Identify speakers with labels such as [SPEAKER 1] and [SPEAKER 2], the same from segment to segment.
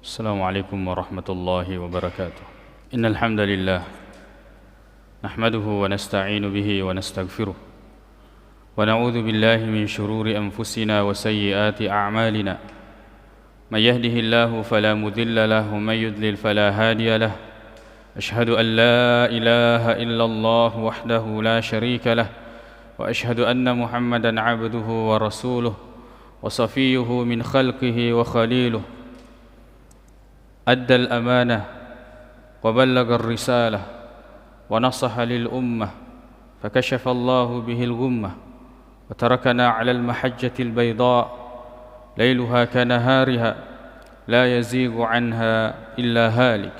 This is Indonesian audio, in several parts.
[SPEAKER 1] السلام عليكم ورحمة الله وبركاته. إن الحمد لله نحمده ونستعين به ونستغفره ونعوذ بالله من شرور أنفسنا وسيئات أعمالنا. من يهده الله فلا مضل له ومن يضلل فلا هادي له. أشهد أن لا إله إلا الله وحده لا شريك له وأشهد أن محمدا عبده ورسوله وصفيه من خلقه وخليله. أدى الأمانة وبلغ الرسالة ونصح للأمة فكشف الله به الغمة وتركنا على المحجة البيضاء ليلها كنهارها لا يزيغ عنها إلا هالك.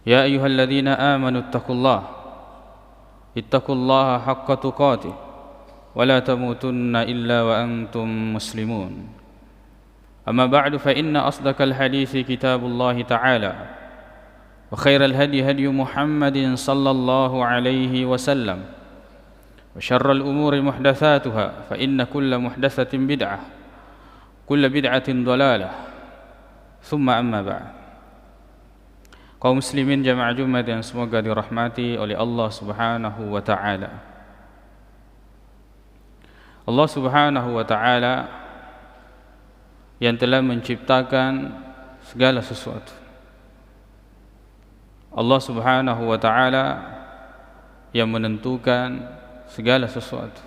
[SPEAKER 1] يا أيها الذين آمنوا اتقوا الله حق تقاته ولا تموتن إلا وأنتم مسلمون. أما بعد فإن أصدق الحديث كتاب الله تعالى وخير الهدي هدي محمد صلى الله عليه وسلم وشر الأمور محدثاتها فإن كل محدثة بدعة كل بدعة ضلالة ثم أما بعد. Kaum muslimin jamaah Jumat yang semoga dirahmati oleh Allah Subhanahu wa taala. Allah Subhanahu wa taala yang telah menciptakan segala sesuatu. Allah Subhanahu wa taala yang menentukan segala sesuatu.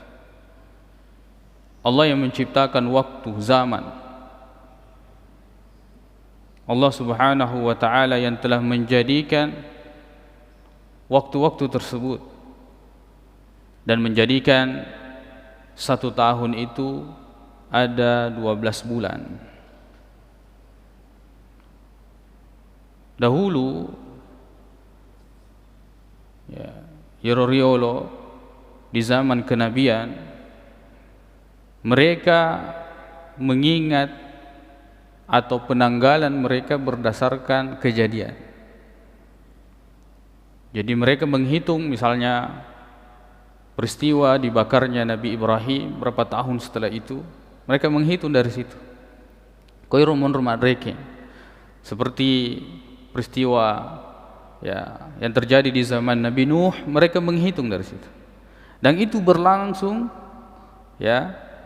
[SPEAKER 1] Allah yang menciptakan waktu, zaman. Allah Subhanahu wa taala yang telah menjadikan waktu-waktu tersebut dan menjadikan satu tahun itu ada 12 bulan. Dahulu Yororiolo di zaman kenabian mereka mengingat atau penanggalan mereka berdasarkan kejadian. Jadi mereka menghitung misalnya peristiwa dibakarnya Nabi Ibrahim berapa tahun setelah itu, mereka menghitung dari situ. Koiro mundur madreke. Seperti peristiwa yang terjadi di zaman Nabi Nuh, mereka menghitung dari situ. Dan itu berlangsung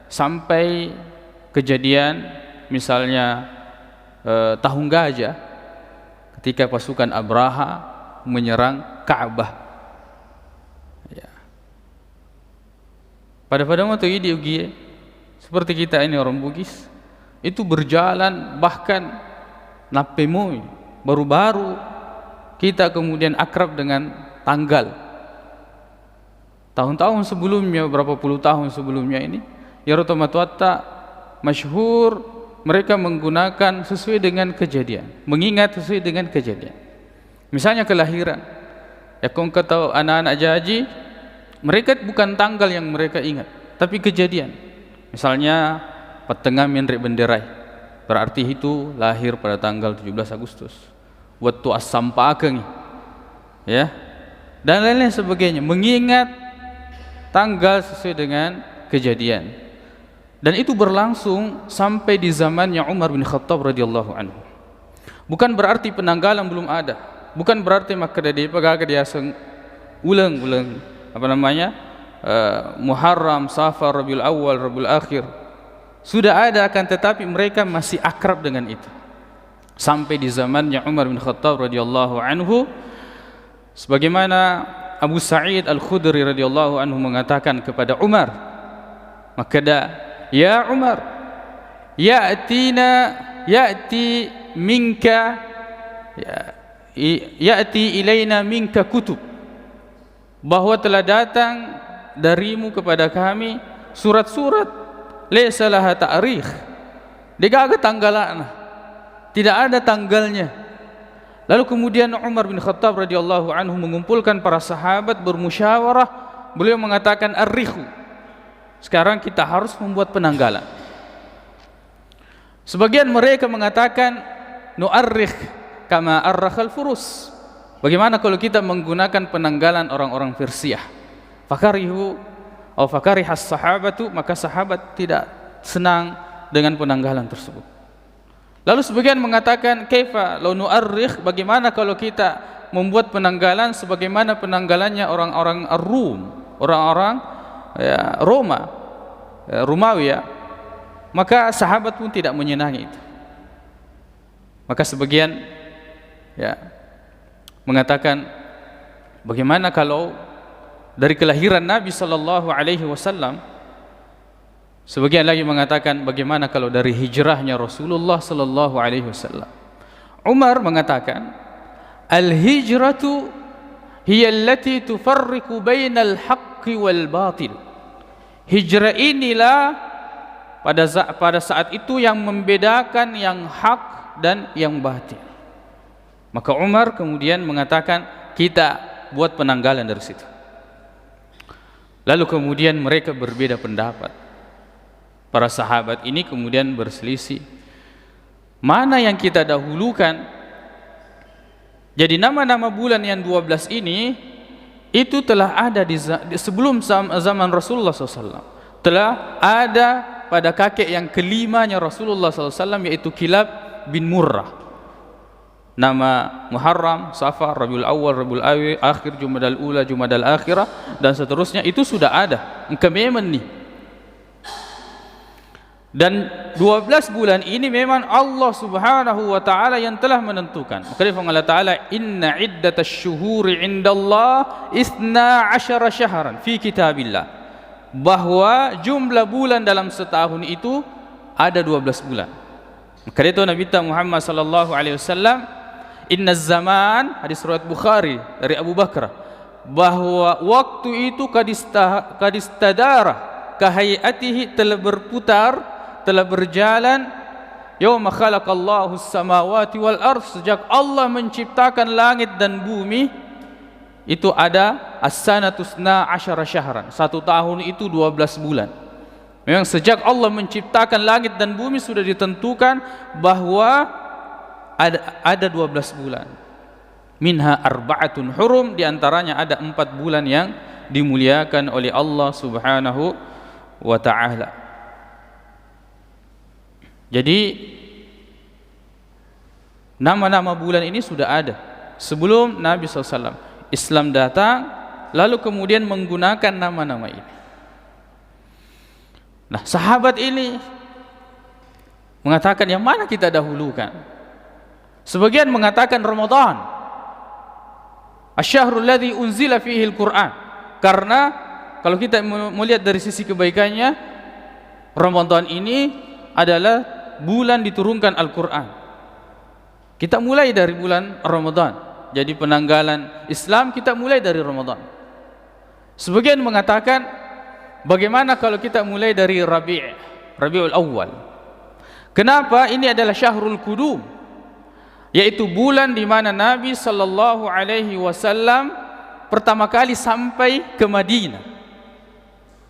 [SPEAKER 1] sampai kejadian misalnya tahun gajah ketika pasukan Abraha menyerang Ka'bah. Pada waktu itu seperti kita ini orang Bugis itu berjalan bahkan napemoi baru-baru kita kemudian akrab dengan tanggal. Tahun-tahun sebelumnya, berapa puluh tahun sebelumnya ini Yarotomatuatta masyhur mereka menggunakan sesuai dengan kejadian, mengingat sesuai dengan kejadian. Misalnya kelahiran, kau tahu anak-anak jaji, mereka bukan tanggal yang mereka ingat, tapi kejadian. Misalnya Petengah Menrek Benderai, berarti itu lahir pada tanggal 17 Agustus. Waktu as-sampakeng, dan lain-lain sebagainya, mengingat tanggal sesuai dengan kejadian. Dan itu berlangsung sampai di zamannya Umar bin Khattab radhiyallahu anhu. Bukan berarti penanggalan belum ada, bukan berarti maka dia ulang Muharram, Safar, Rabiul Awal, Rabiul Akhir sudah ada, akan tetapi mereka masih akrab dengan itu sampai di zamannya Umar bin Khattab radhiyallahu anhu. Sebagaimana Abu Sa'id Al-Khudri radhiyallahu anhu mengatakan kepada Umar, maka ya Umar, ya'ti ilaina minka kutub, bahwa telah datang darimu kepada kami surat-surat laysa laha ta'rikh, digaga tanggalan, tidak ada tanggalnya. Lalu kemudian Umar bin Khattab radhiyallahu anhu mengumpulkan para sahabat, bermusyawarah, beliau mengatakan arrikhu, sekarang kita harus membuat penanggalan. Sebagian mereka mengatakan nu'arrikh kama arrakhal furus, bagaimana kalau kita menggunakan penanggalan orang-orang Persia. Fakarihu atau fakarihas sahabatu, maka sahabat tidak senang dengan penanggalan tersebut. Lalu sebagian mengatakan kaifa law nu'arrikh, bagaimana kalau kita membuat penanggalan sebagaimana penanggalannya orang-orang Rum, orang-orang Roma, Romawi ya. Maka sahabat pun tidak menyenangi itu. Maka sebagian mengatakan bagaimana kalau dari kelahiran Nabi sallallahu alaihi wasallam. Sebagian lagi mengatakan bagaimana kalau dari hijrahnya Rasulullah sallallahu alaihi wasallam. Umar mengatakan al-hijratu hiya allati tufarriqu bainal haqqi wal batil. Hijrah inilah pada saat itu yang membedakan yang hak dan yang batil. Maka Umar kemudian mengatakan kita buat penanggalan dari situ. Lalu kemudian mereka berbeda pendapat. Para sahabat ini kemudian berselisih mana yang kita dahulukan. Jadi nama-nama bulan yang 12 ini itu telah ada sebelum zaman Rasulullah SAW. Telah ada pada kakek yang kelimanya Rasulullah SAW, yaitu Kilab bin Murrah. Nama Muharram, Safar, Rabiul Awal, Rabiul Akhir, Jumadal Ula, Jumadal Akhirah dan seterusnya itu sudah ada. Ke Yemen nih. Dan 12 bulan ini memang Allah Subhanahu wa taala yang telah menentukan. Maka firman Allah Taala, "Inna iddatash syuhuri 'indallahi 12 syahran fi kitabillah." Bahwa jumlah bulan dalam setahun itu ada 12 bulan. Maka itu Nabi Muhammad sallallahu alaihi wasallam, "Inna zaman," hadis riwayat Bukhari dari Abu Bakar, bahwa waktu itu kadistadara kahayatihi, telah berputar, telah berjalan yauma khalaqallahu as-samawati wal ardh, sejak Allah menciptakan langit dan bumi itu ada as-sanatu 12 syahran, satu tahun itu 12 bulan. Memang sejak Allah menciptakan langit dan bumi sudah ditentukan bahwa ada 12 bulan. Minha arba'atun hurum, diantaranya ada 4 bulan yang dimuliakan oleh Allah Subhanahu wa ta'ala. Jadi nama-nama bulan ini sudah ada sebelum Nabi SAW. Islam datang lalu kemudian menggunakan nama-nama ini. Nah, sahabat ini mengatakan yang mana kita dahulukan. Sebagian mengatakan Ramadan, asy-syahrul ladzi unzila fihi al-Qur'an, karena kalau kita melihat dari sisi kebaikannya, Ramadan ini adalah bulan diturunkan Al-Quran. Kita mulai dari bulan Ramadan. Jadi penanggalan Islam kita mulai dari Ramadan. Sebagian mengatakan bagaimana kalau kita mulai dari Rabiul Awal. Kenapa? Ini adalah Syahrul Qudum, yaitu bulan di mana Nabi sallallahu alaihi wasallam pertama kali sampai ke Madinah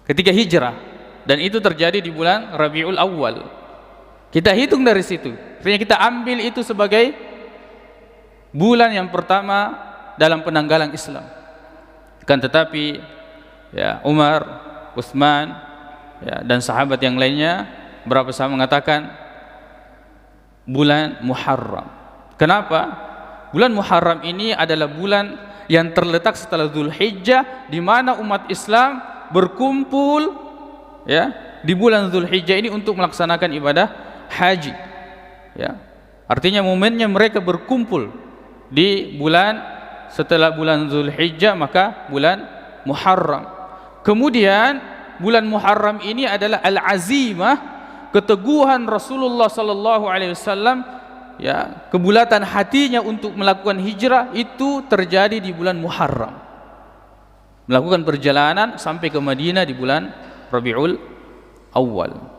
[SPEAKER 1] ketika hijrah, dan itu terjadi di bulan Rabiul Awal. Kita hitung dari situ. Artinya kita ambil itu sebagai bulan yang pertama dalam penanggalan Islam. Kan tetapi Umar, Utsman dan sahabat yang lainnya bersama mengatakan bulan Muharram. Kenapa? Bulan Muharram ini adalah bulan yang terletak setelah Dzulhijjah, di mana umat Islam berkumpul di bulan Dzulhijjah ini untuk melaksanakan ibadah haji. Artinya momennya mereka berkumpul di bulan setelah bulan Dzulhijjah, maka bulan Muharram. Kemudian bulan Muharram ini adalah al-azimah, keteguhan Rasulullah sallallahu alaihi wasallam, kebulatan hatinya untuk melakukan hijrah itu terjadi di bulan Muharram. Melakukan perjalanan sampai ke Madinah di bulan Rabiul Awal.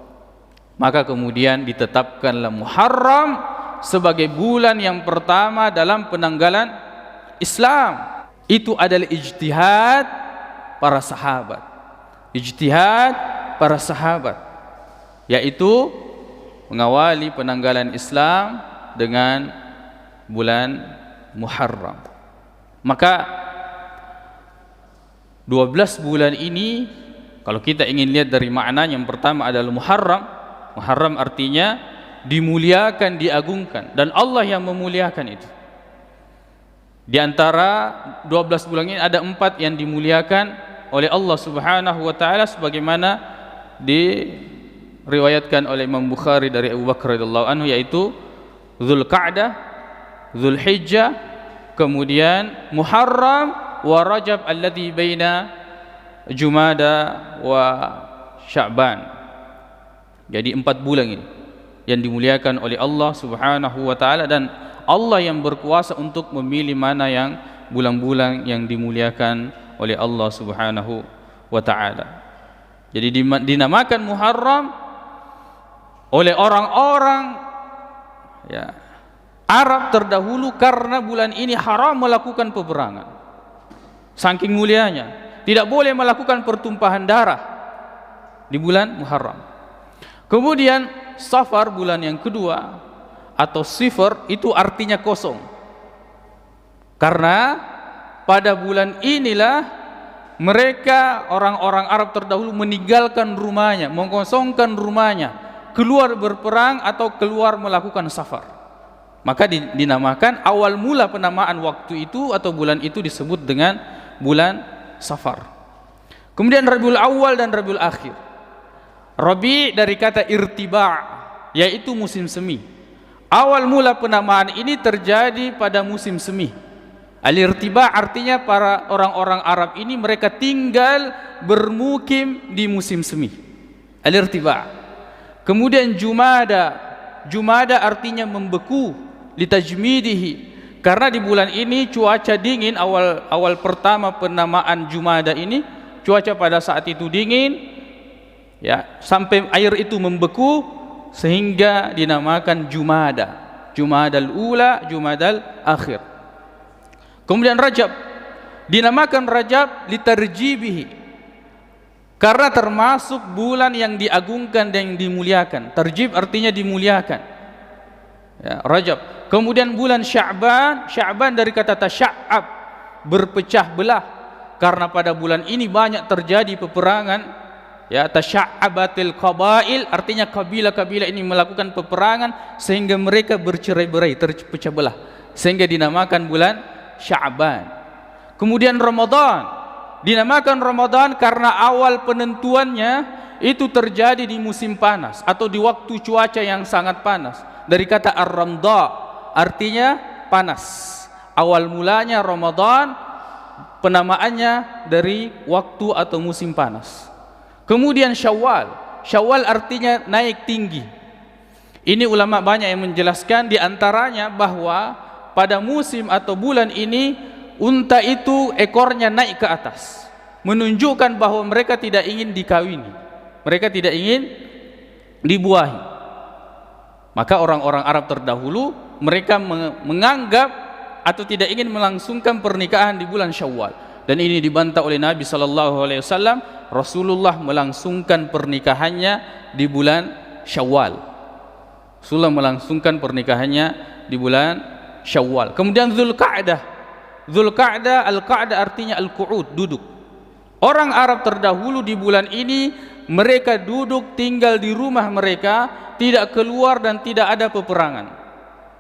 [SPEAKER 1] Maka kemudian ditetapkanlah Muharram sebagai bulan yang pertama dalam penanggalan Islam. Itu adalah ijtihad para sahabat. Ijtihad para sahabat, yaitu mengawali penanggalan Islam dengan bulan Muharram. Maka 12 bulan ini kalau kita ingin lihat dari maknanya, yang pertama adalah Muharram. Muharram artinya dimuliakan, diagungkan, dan Allah yang memuliakan itu. Di antara 12 bulan ini ada 4 yang dimuliakan oleh Allah Subhanahu wa taala sebagaimana diriwayatkan oleh Imam Bukhari dari Abu Bakar radhiyallahu anhu, yaitu Dzulqa'dah, Dzulhijjah, kemudian Muharram wa Rajab alladzi baina Jumada wa Sya'ban. Jadi 4 bulan ini yang dimuliakan oleh Allah Subhanahu wa taala, dan Allah yang berkuasa untuk memilih mana yang bulan-bulan yang dimuliakan oleh Allah Subhanahu wa taala. Jadi dinamakan Muharram oleh orang-orang Arab terdahulu karena bulan ini haram melakukan peperangan. Saking mulianya, tidak boleh melakukan pertumpahan darah di bulan Muharram. Kemudian Safar, bulan yang kedua, atau sifar, itu artinya kosong, karena pada bulan inilah mereka orang-orang Arab terdahulu meninggalkan rumahnya, mengosongkan rumahnya, keluar berperang atau keluar melakukan safar. Maka dinamakan, awal mula penamaan waktu itu atau bulan itu disebut dengan bulan Safar. Kemudian Rabiul Awal dan Rabiul Akhir. Rabi dari kata irtiba', yaitu musim semi. Awal mula penamaan ini terjadi pada musim semi. Al-irtiba' artinya para orang-orang Arab ini mereka tinggal bermukim di musim semi. Al-irtiba'. Kemudian Jumada. Jumada artinya membeku, litajmidihi, karena di bulan ini cuaca dingin. Awal pertama penamaan Jumada ini, cuaca pada saat itu dingin, sampai air itu membeku, sehingga dinamakan Jumada. Jumadal ula, Jumadal akhir. Kemudian Rajab, dinamakan Rajab litarjibihi, karena termasuk bulan yang diagungkan dan yang dimuliakan. Tarjib artinya dimuliakan, Rajab. Kemudian bulan Sya'ban, Sya'ban dari kata tasya'ab, berpecah belah, karena pada bulan ini banyak terjadi peperangan. Tasya'abatil qabail artinya kabilah-kabilah ini melakukan peperangan sehingga mereka bercerai-berai, terpecah belah, sehingga dinamakan bulan Sya'ban. Kemudian Ramadan, dinamakan Ramadan karena awal penentuannya itu terjadi di musim panas atau di waktu cuaca yang sangat panas, dari kata ar-ramda artinya panas. Awal mulanya Ramadan penamaannya dari waktu atau musim panas. Kemudian Syawal, Syawal artinya naik tinggi. Ini ulama banyak yang menjelaskan, di antaranya bahwa pada musim atau bulan ini unta itu ekornya naik ke atas, menunjukkan bahwa mereka tidak ingin dikawini, mereka tidak ingin dibuahi. Maka orang-orang Arab terdahulu mereka menganggap atau tidak ingin melangsungkan pernikahan di bulan Syawal, dan ini dibantah oleh Nabi SAW. Rasulullah melangsungkan pernikahannya di bulan Syawal. Rasulullah melangsungkan pernikahannya di bulan Syawal. Kemudian Dzulqa'dah. Dzulqa'dah, al-qa'dah artinya al-qu'ud, duduk. Orang Arab terdahulu di bulan ini mereka duduk, tinggal di rumah mereka, tidak keluar dan tidak ada peperangan.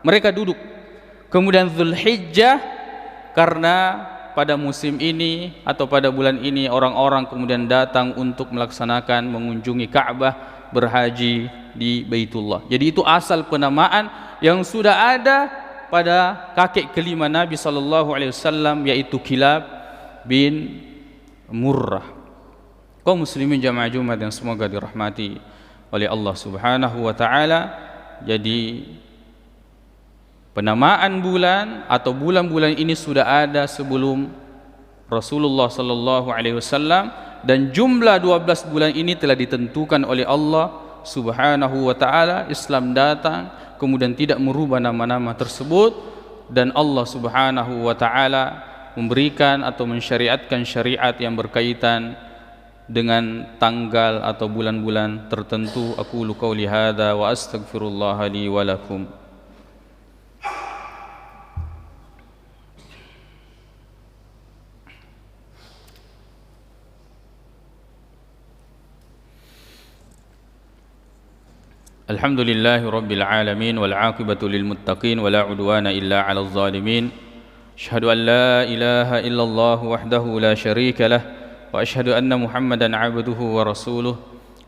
[SPEAKER 1] Mereka duduk. Kemudian Dzulhijjah, karena pada musim ini atau pada bulan ini orang-orang kemudian datang untuk melaksanakan mengunjungi Ka'bah, berhaji di Baitullah. Jadi itu asal penamaan yang sudah ada pada kakek kelima Nabi SAW, yaitu Kilab bin Murrah. Kaum muslimin jamaah Jumat yang semoga dirahmati oleh Allah Subhanahu wa taala. Jadi penamaan bulan atau bulan-bulan ini sudah ada sebelum Rasulullah SAW, dan jumlah 12 bulan ini telah ditentukan oleh Allah Subhanahu wa taala. Islam datang kemudian tidak merubah nama-nama tersebut, dan Allah Subhanahu wa taala memberikan atau mensyariatkan syariat yang berkaitan dengan tanggal atau bulan-bulan tertentu. Aqulu qauli hadza wa astaghfirullah li wa lakum. Alhamdulillahi Rabbil Alamin wal aqibatu lil muttaqin wa la udwana illa 'alal zalimin. Asyhadu an la ilaha illallah wahdahu la syarika lah wa asyhadu anna Muhammadan 'abduhu wa rasuluh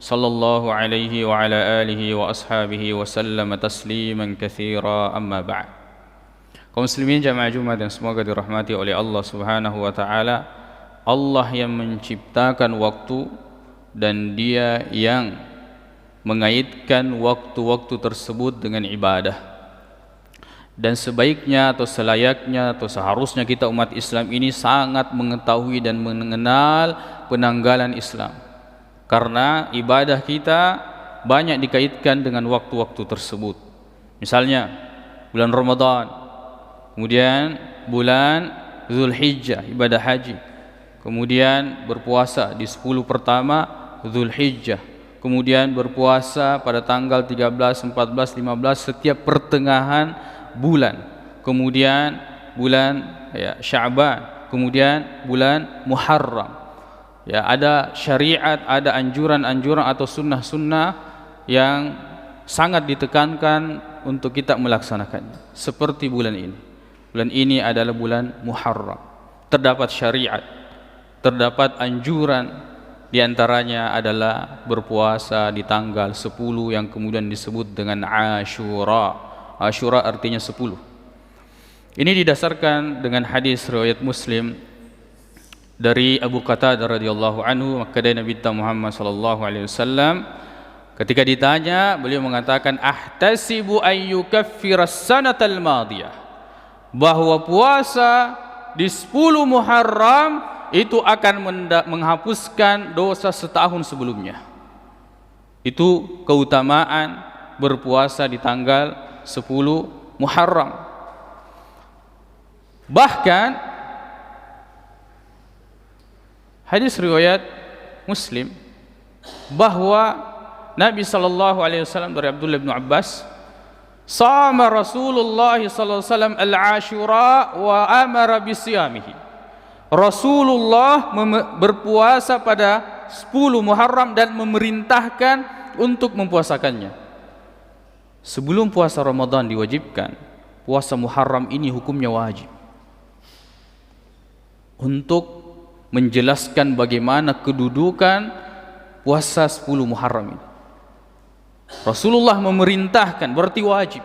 [SPEAKER 1] sallallahu alaihi wa ala alihi wa ashabihi wa sallama tasliman katsira, amma ba'd. Kaum muslimin jamaah Jumat yang semoga dirahmati oleh Allah Subhanahu wa taala. Allah yang menciptakan waktu dan Dia yang mengaitkan waktu-waktu tersebut dengan ibadah. Dan sebaiknya atau selayaknya atau seharusnya kita umat Islam ini sangat mengetahui dan mengenal penanggalan Islam, karena ibadah kita banyak dikaitkan dengan waktu-waktu tersebut. Misalnya bulan Ramadan, kemudian bulan Zulhijjah ibadah haji, kemudian berpuasa di 10 pertama Zulhijjah, kemudian berpuasa pada tanggal 13, 14, 15 setiap pertengahan bulan, kemudian bulan Sya'ban, kemudian bulan Muharram. Ya, ada syariat, ada anjuran-anjuran atau sunnah-sunnah yang sangat ditekankan untuk kita melaksanakannya. Seperti bulan ini. Bulan ini adalah bulan Muharram. Terdapat syariat, terdapat anjuran. Di antaranya adalah berpuasa di tanggal 10 yang kemudian disebut dengan Ashura. Ashura artinya 10. Ini didasarkan dengan hadis riwayat Muslim dari Abu Qatadah radhiyallahu anhu, maka dari Nabi Muhammad sallallahu alaihi wasallam ketika ditanya, beliau mengatakan ahtasibu an yukaffira as-sanatal madiyah, bahwa puasa di 10 Muharram itu akan menghapuskan dosa setahun sebelumnya. Itu keutamaan berpuasa di tanggal 10 Muharram. Bahkan hadis riwayat Muslim bahwa Nabi sallallahu alaihi wasallam dari Abdullah bin Abbas, sama Rasulullah sallallahu alaihi wasallam al-Ashura wa amara bisiyamihi. Rasulullah berpuasa pada 10 Muharram dan memerintahkan untuk mempuasakannya. Sebelum puasa Ramadan diwajibkan, puasa Muharram ini hukumnya wajib. Untuk menjelaskan bagaimana kedudukan puasa 10 Muharram ini. Rasulullah memerintahkan, berarti wajib.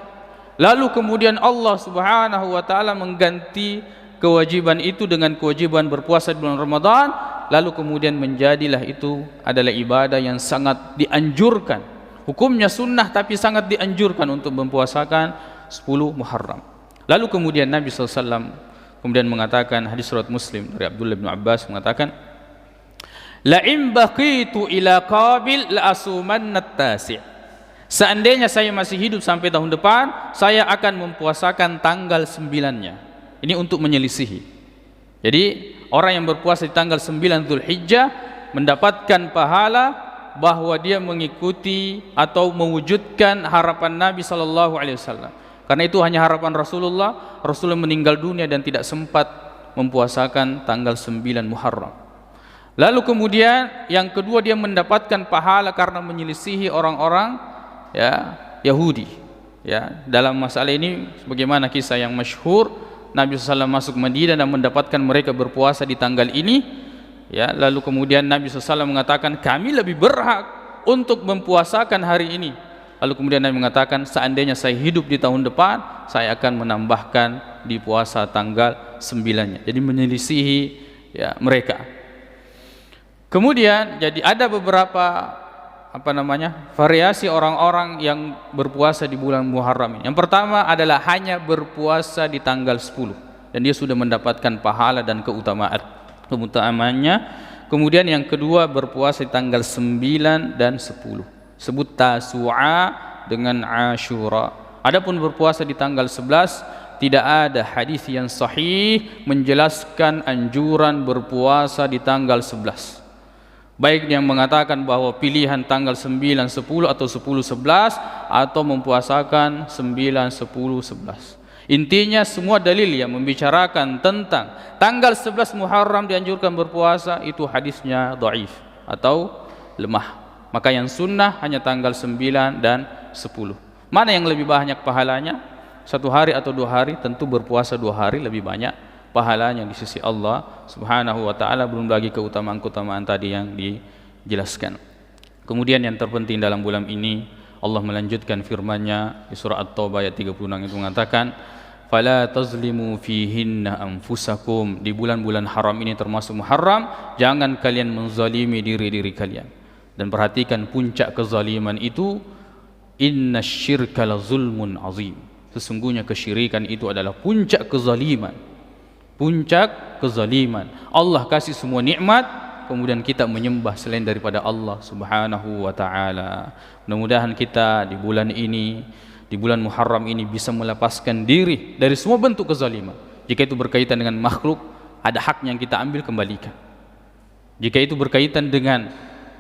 [SPEAKER 1] Lalu kemudian Allah Subhanahu wa taala mengganti kewajiban itu dengan kewajiban berpuasa di bulan Ramadan, lalu kemudian menjadilah itu adalah ibadah yang sangat dianjurkan. Hukumnya sunnah tapi sangat dianjurkan untuk mempuasakan 10 Muharram. Lalu kemudian Nabi SAW kemudian mengatakan, hadis riwayat Muslim dari Abdullah bin Abbas mengatakan, la in baqitu ila qabil la asumanna at-tasi'. Seandainya saya masih hidup sampai tahun depan, saya akan mempuasakan tanggal 9-nya. Ini untuk menyelisihi. Jadi orang yang berpuasa di tanggal 9 Zulhijjah mendapatkan pahala bahwa dia mengikuti atau mewujudkan harapan Nabi sallallahu alaihi wasallam. Karena itu hanya harapan Rasulullah. Rasulullah meninggal dunia dan tidak sempat mempuasakan tanggal 9 Muharram. Lalu kemudian yang kedua, dia mendapatkan pahala karena menyelisihi orang-orang Yahudi. Ya, dalam masalah ini bagaimana kisah yang masyhur, Nabi SAW masuk Madinah dan mendapatkan mereka berpuasa di tanggal ini. Ya, lalu kemudian Nabi SAW mengatakan, kami lebih berhak untuk mempuasakan hari ini. Lalu kemudian Nabi mengatakan, seandainya saya hidup di tahun depan, saya akan menambahkan di puasa tanggal 9-nya. Jadi menyelisihi mereka. Kemudian jadi ada beberapa variasi orang-orang yang berpuasa di bulan Muharram ini. Yang pertama adalah hanya berpuasa di tanggal 10 dan dia sudah mendapatkan pahala dan keutamaannya. Kemudian yang kedua berpuasa di tanggal 9 dan 10. Sebut Tasu'a dengan Ashura. Adapun berpuasa di tanggal 11, tidak ada hadis yang sahih menjelaskan anjuran berpuasa di tanggal 11. Baik yang mengatakan bahwa pilihan tanggal 9, 10 atau 10, 11 atau mempuasakan 9, 10, 11. Intinya semua dalil yang membicarakan tentang tanggal 11 Muharram dianjurkan berpuasa itu hadisnya dhaif atau lemah. Maka yang sunnah hanya tanggal 9 dan 10. Mana yang lebih banyak pahalanya? 1 hari atau 2 hari? Tentu berpuasa 2 hari lebih banyak pahalanya di sisi Allah Subhanahu wa taala, belum lagi keutamaan-keutamaan tadi yang dijelaskan. Kemudian yang terpenting dalam bulan ini, Allah melanjutkan firman-Nya di surah At-Taubah ayat 36 itu mengatakan, "Fala tazlimu fihinna anfusakum." Di bulan-bulan haram ini termasuk Muharram, jangan kalian menzalimi diri-diri kalian. Dan perhatikan puncak kezaliman itu, innasyirka lazulmun azim. Sesungguhnya kesyirikan itu adalah puncak kezaliman. Puncak kezaliman. Allah kasih semua nikmat, kemudian kita menyembah selain daripada Allah Subhanahu wa taala. Mudah-mudahan kita di bulan ini, di bulan Muharram ini, bisa melepaskan diri dari semua bentuk kezaliman. Jika itu berkaitan dengan makhluk, ada haknya yang kita ambil, kembalikan. Jika itu berkaitan dengan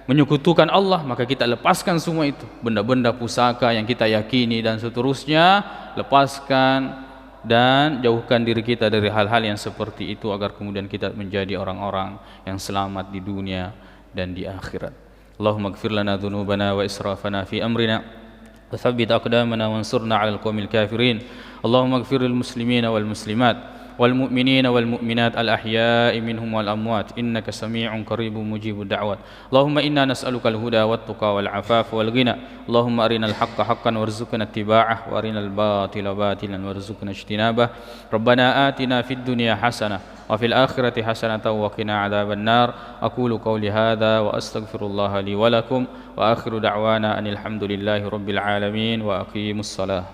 [SPEAKER 1] menyekutukan Allah, maka kita lepaskan semua itu. Benda-benda pusaka yang kita yakini dan seterusnya, lepaskan dan jauhkan diri kita dari hal-hal yang seperti itu, agar kemudian kita menjadi orang-orang yang selamat di dunia dan di akhirat. Allahumma ighfir lana dhunubana wa israfana fi amrina wa thabbit aqdamana wansurna 'alal qawmil kafirin. Allahumma ighfir lil muslimina wal muslimat والمؤمنين والمؤمنات الأحياء منهم والأموات إنك سميع قريب مجيب الدعوات. اللهم إنا نسألك الهدى والتقى والعفاف والغنى. اللهم أرنا الحق حقا وارزقنا اتباعه وأرنا الباطل باطلا وارزقنا اجتنابه. ربنا آتنا في الدنيا حسنة وفي الآخرة حسنة وقنا عذاب النار. أقول قولي هذا وأستغفر الله لي ولكم وآخر دعوانا أن الحمد لله رب العالمين وأقيموا الصلاة.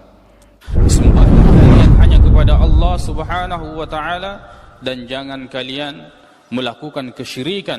[SPEAKER 1] Hanya kepada Allah Subhanahu wa taala, dan jangan kalian melakukan kesyirikan